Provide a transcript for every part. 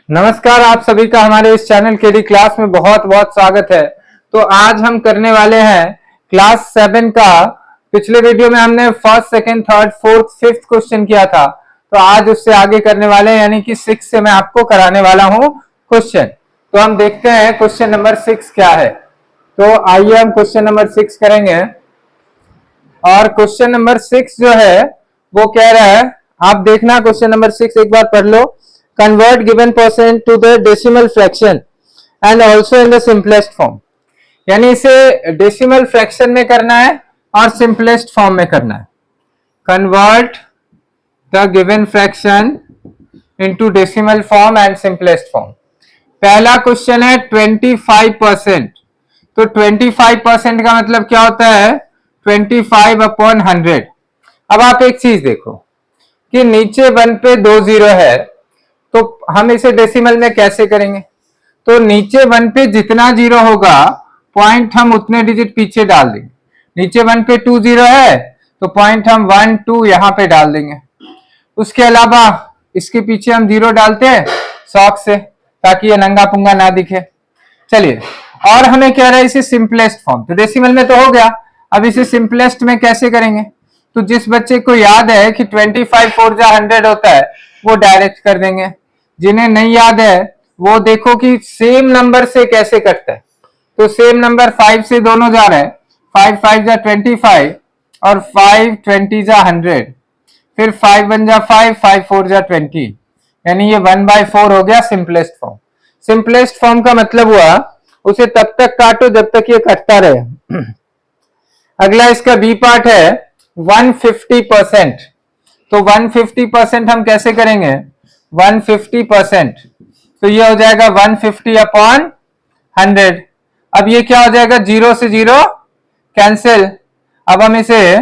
नमस्कार, आप सभी का हमारे इस चैनल केडी क्लास में बहुत बहुत स्वागत है। तो आज हम करने वाले हैं क्लास 7 का। पिछले वीडियो में हमने first, second, third, fourth, fifth question किया था, तो आज उससे आगे करने वाले हैं, यानी कि 6 से मैं आपको कराने वाला हूं क्वेश्चन। तो हम देखते हैं क्वेश्चन नंबर 6 क्या है। तो आइए हम क्वेश्चन नंबर 6 करेंगे। और क्वेश्चन नंबर 6 जो है वो कह रहा है, आप देखना क्वेश्चन नंबर 6 एक बार पढ़ लो। Convert given percent to the decimal fraction and also in the simplest form. यानी इसे डेसिमल फ्रैक्शन में करना है और सिंपलेस्ट फॉर्म में करना है। Convert the given fraction into decimal form and simplest form. पहला क्वेश्चन है 25%। तो 25% का मतलब क्या होता है? 25/100। अब आप एक चीज देखो कि नीचे 1 पे 2 जीरो है, तो हम इसे डेसिमल में कैसे करेंगे? तो नीचे 1 पे जितना जीरो होगा, पॉइंट हम उतने डिजिट पीछे डाल देंगे। नीचे 1 पे 2 जीरो है, तो पॉइंट हम 1 2 यहां पे डाल देंगे। उसके अलावा इसके पीछे हम जीरो डालते हैं सॉक से, ताकि ये नंगा पुंगा ना दिखे। चलिए, और हमें कह रहा है इसे सिंपलेस्ट फॉर्म। तो डेसिमल में तो हो गया, अब इसे सिंपलेस्ट में कैसे करेंगे? तो जिस बच्चे को याद है कि 25 4 जा 100 होता है, वो डायरेक्ट कर देंगे। जिन्हें नहीं याद है वो देखो कि सेम नंबर से कैसे कटता है। तो सेम नंबर 5 से दोनों जा रहे हैं। 5 5 जा 25 और 5 20 जा 100। फिर 5 1 जा 5, 5 4 जा 20, यानी ये 1/4 हो गया सिंपलेस्ट फॉर्म। सिंपलेस्ट फॉर्म का मतलब हुआ उसे तब तक काटो जब तक ये कटता रहे। अगला इसका बी पार्ट है 150%। तो 150% हम कैसे करेंगे? 150%, तो ये हो जाएगा 150/100। अब ये क्या हो जाएगा? जीरो से जीरो कैंसिल। अब हम इसे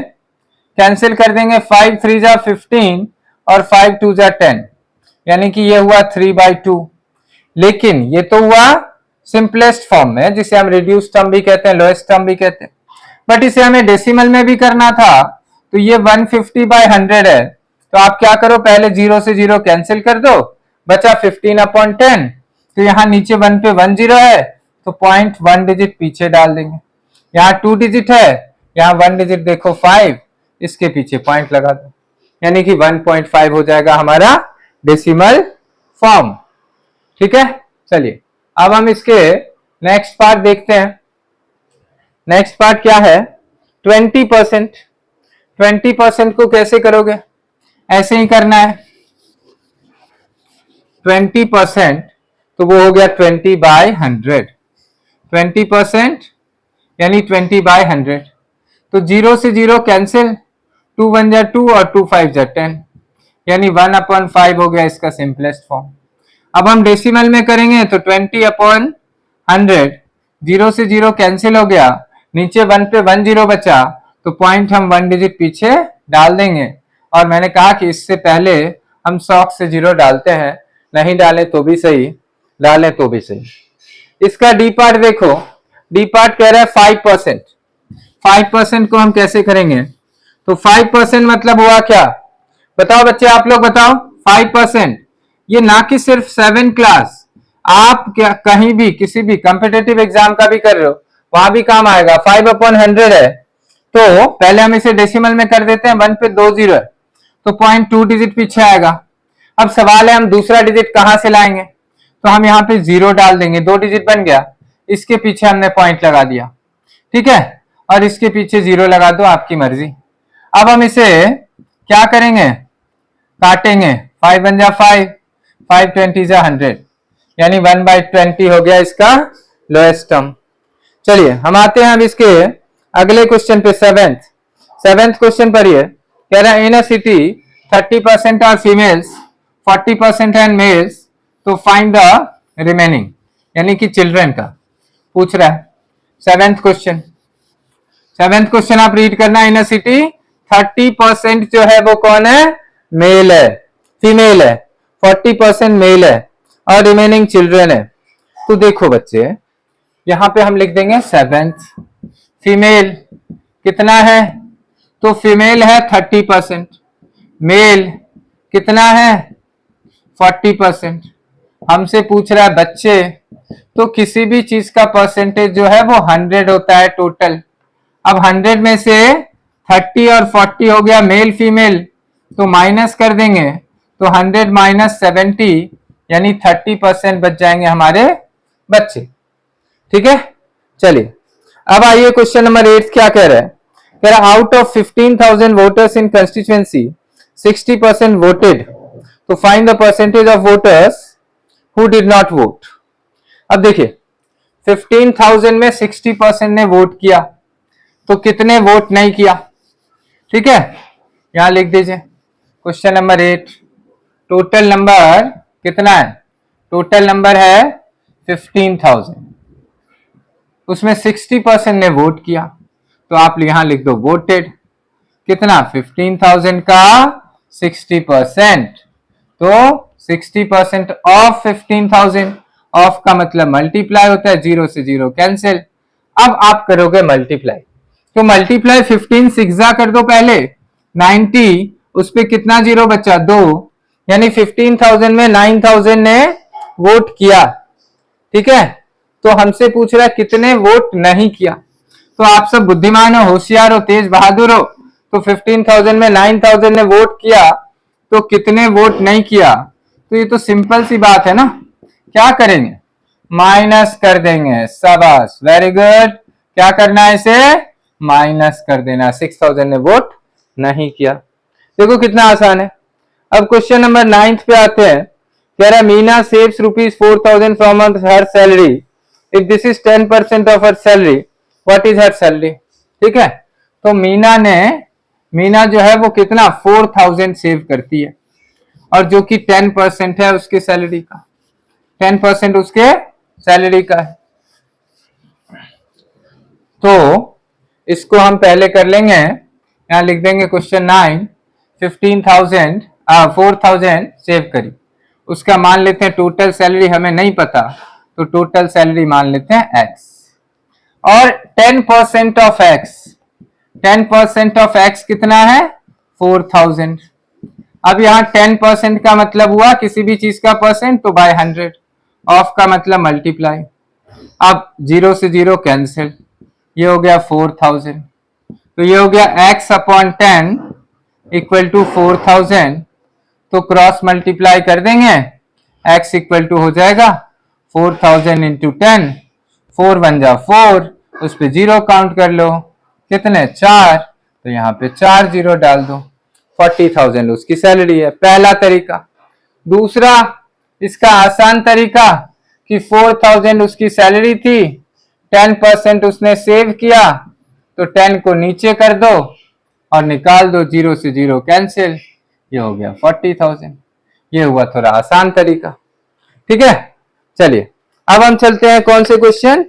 कैंसिल कर देंगे। 5 3 जा 15 और 5 2 जा 10, यानी कि ये हुआ 3/2। लेकिन ये तो हुआ सिंपलेस्ट फॉर्म में, जिसे हम रिड्यूस टर्म भी कहते हैं, लोएस्ट टर्म भी कहते हैं। बट इसे हमें डेसिमल में भी करना था, तो ये 150/100 है। तो आप क्या करो, पहले जीरो से जीरो कैंसिल कर दो, बचा 15/10। तो यहाँ नीचे 1 पे 1 जीरो है, तो पॉइंट 1 डिजिट पीछे डाल देंगे। यहाँ 2 डिजिट है, यहाँ 1 डिजिट देखो 5, इसके पीछे पॉइंट लगा दो, यानी कि 1.5 हो जाएगा हमारा डेसिमल फॉर्म। ठीक है, चलिए अब हम इसके नेक्स्ट पार्ट देखते हैं। नेक्स्ट पार्ट क्या है? 20%। 20% को कैसे करोगे? ऐसे ही करना है। 20%, तो वो हो गया 20/100। 20% यानी 20/100। तो जीरो से जीरो कैंसिल, 2 1 जा 2 और 2 5 जा 10, यानी 1/5 हो गया इसका सिंपलेस्ट फॉर्म। अब हम डेसिमल में करेंगे तो 20/100, जीरो से जीरो कैंसिल हो गया, नीचे 1 पे 1 जीरो बचा, तो पॉइंट हम 1 डिजिट पीछे डाल देंगे। और मैंने कहा कि इससे पहले हम सॉक से जीरो डालते हैं, नहीं डालें तो भी सही, डालें तो भी सही। इसका डी पार्ट देखो। डी पार्ट कह रहा है 5%। 5% को हम कैसे करेंगे? तो 5% मतलब हुआ क्या? बताओ बच्चे, आप लोग बताओ। 5% ये ना कि सिर्फ 7 क्लास, आप क्या कहीं भी किसी भी कॉम्पिटेटिव एग्जाम का भी कर रहे हो, वहां भी काम आएगा। 5/100 है, तो पहले हम इसे डेसिमल में कर देते हैं। 1 पे 2 जीरो है, तो पॉइंट 2 डिजिट पीछे आएगा। अब सवाल है हम दूसरा डिजिट कहां से लाएंगे? तो हम यहाँ पे जीरो डाल देंगे, 2 डिजिट बन गया, इसके पीछे हमने पॉइंट लगा दिया। ठीक है, और इसके पीछे जीरो लगा दो, आपकी मर्जी। अब हम इसे क्या करेंगे? काटेंगे। 5 1 जा 5, 5 20 जा 100, यानी 1/20 हो गया इसका लोएस्ट टर्म। चलिए हम आते हैं अब इसके अगले क्वेश्चन पे। सेवेंथ क्वेश्चन पर ये कह रहा है, in a city 30% are females, 40% and males, तो फाइंड द रिमेनिंग, यानी कि चिल्ड्रन का पूछ रहा है। सेवेंथ क्वेश्चन आप रीड करना। इन अ सिटी 30% जो है वो कौन है? मेल है, फीमेल है। 40% मेल है और रिमेनिंग चिल्ड्रन है। तो देखो बच्चे, यहां पे हम लिख देंगे सेवेंथ। फीमेल कितना है? तो फीमेल है 30%, मेल कितना है? 40%। हमसे पूछ रहा है बच्चे, तो किसी भी चीज का परसेंटेज जो है वो 100 होता है टोटल। अब 100 में से 30 और 40 हो गया मेल फीमेल, तो माइनस कर देंगे, तो 100 माइनस 70 यानी 30% बच जाएंगे हमारे बच्चे। ठीक है, चलिए अब आइए क्वेश्चन नंबर 8 क्या कह रहा है। कह रहा है out of 15,000 voters in constituency 60% voted, तो find the percentage of voters who did not vote. अब देखिए 15,000 में 60% ने वोट किया, तो कितने वोट नहीं किया। ठीक है, यहां लिख दीजिए क्वेश्चन नंबर 8 टोटल नंबर कितना है, टोटल नंबर है 15,000, उसमें 60% ने वोट किया, तो आप यहां लिख दो वोटेड। कितना 15,000 का 60%, तो 60% ऑफ 15,000, ऑफ का मतलब मल्टीप्लाई होता है, जीरो से जीरो कैंसिल। अब आप करोगे मल्टीप्लाई, तो मल्टीप्लाई 15 सिक्सा कर दो पहले 90, उस पे कितना जीरो बचा 2, यानी 15,000 में 9,000 ने वोट किया। ठीक है, तो हमसे पूछ रहा है कितने वोट नहीं किया। तो आप सब बुद्धिमान हो, होशियार हो, तेज बहादुर हो, तो 15,000 में 9,000 ने वोट किया, तो कितने वोट नहीं किया। तो ये तो सिंपल सी बात है ना, क्या करेंगे माइनस कर देंगे। शाबाश, वेरी गुड, क्या करना है इसे माइनस कर देना। 6,000 ने वोट नहीं किया। देखो कितना आसान है। अब क्वेश्चन नंबर 9 पे आते हैं। कह रहा Meena saves ₹4,000 from her salary, if this is 10% of her salary, what is her salary. ठीक है, तो मीना जो है वो कितना 4,000 सेव करती है, और जो कि 10% है उसके सैलरी का, 10% उसके सैलरी का है। तो इसको हम पहले कर लेंगे, यहां लिख देंगे क्वेश्चन 9 4,000 सेव करी, उसका मान लेते हैं टोटल सैलरी, हमें नहीं पता, तो टोटल सैलरी मान लेते हैं x, और 10% ऑफ x, 10% ऑफ x कितना है 4,000। अब यहाँ 10% का मतलब हुआ किसी भी चीज का परसेंट, तो बाय 100, ऑफ का मतलब मल्टीप्लाई। अब जीरो से जीरो कैंसिल, ये हो गया 4,000, तो ये हो गया x अपॉन 10 इक्वल टू 4,000, तो क्रॉस मल्टीप्लाई कर देंगे, x इक्वल टू हो जाएगा 4,000 इंटू 10, 4 1 जा 4, उस पे जीरो काउंट कर लो, कितने 4, तो यहाँ पे 4 जीरो डाल दो, 40,000 उसकी सैलरी है। पहला तरीका। दूसरा इसका आसान तरीका कि 4,000 उसकी सैलरी थी, 10% उसने सेव किया, तो 10 को नीचे कर दो और निकाल दो, जीरो से जीरो कैंसिल, ये हो गया 40,000। ये हुआ थोड़ा आसान तरीका। ठीक है, चलिए अब हम चलते हैं कौन से क्वेश्चन,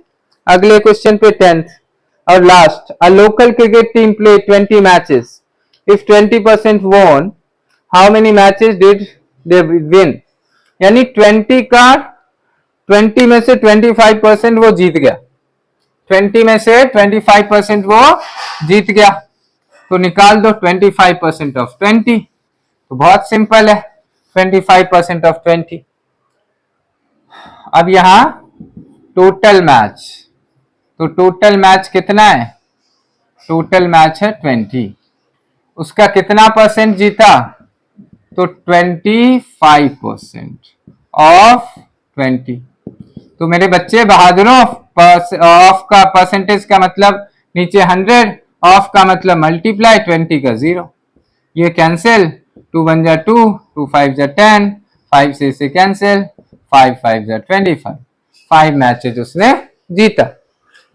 अगले क्वेश्चन पे 10th और last. A local cricket team play 20 matches, if 20% won, how many matches did they win. यानी 20 में से 25% वो जीत गया, 20 में से 25% वो जीत गया, तो निकाल दो 25% ऑफ 20, तो बहुत सिंपल है 25% ऑफ 20। अब यहां टोटल मैच, तो टोटल मैच कितना है, टोटल मैच है 20, उसका कितना परसेंट जीता, तो 25% ऑफ 20। तो मेरे बच्चे बहादुरों, ऑफ का परसेंटेज का मतलब नीचे 100, ऑफ का मतलब मल्टीप्लाई 20 का 0, ये कैंसिल, 2 1 जा 2, 2 5 जा 10, 5 से इसे कैंसिल, 5 5 जा 25, 5 मैचेज उसने जीता।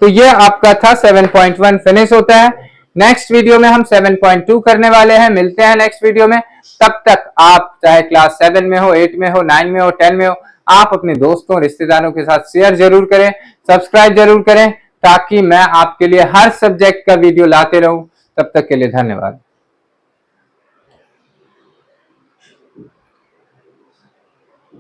तो ये आपका था 7.1 फिनिश होता है। नेक्स्ट वीडियो में हम 7.2 करने वाले हैं, मिलते हैं नेक्स्ट वीडियो में। तब तक आप चाहे क्लास 7 में हो, 8 में हो, 9 में हो, 10 में हो, आप अपने दोस्तों रिश्तेदारों के साथ शेयर जरूर करें, सब्सक्राइब जरूर करें, ताकि मैं आपके लिए हर सब्जेक्ट का वीडियो लाते रहूं। तब तक के लिए धन्यवाद।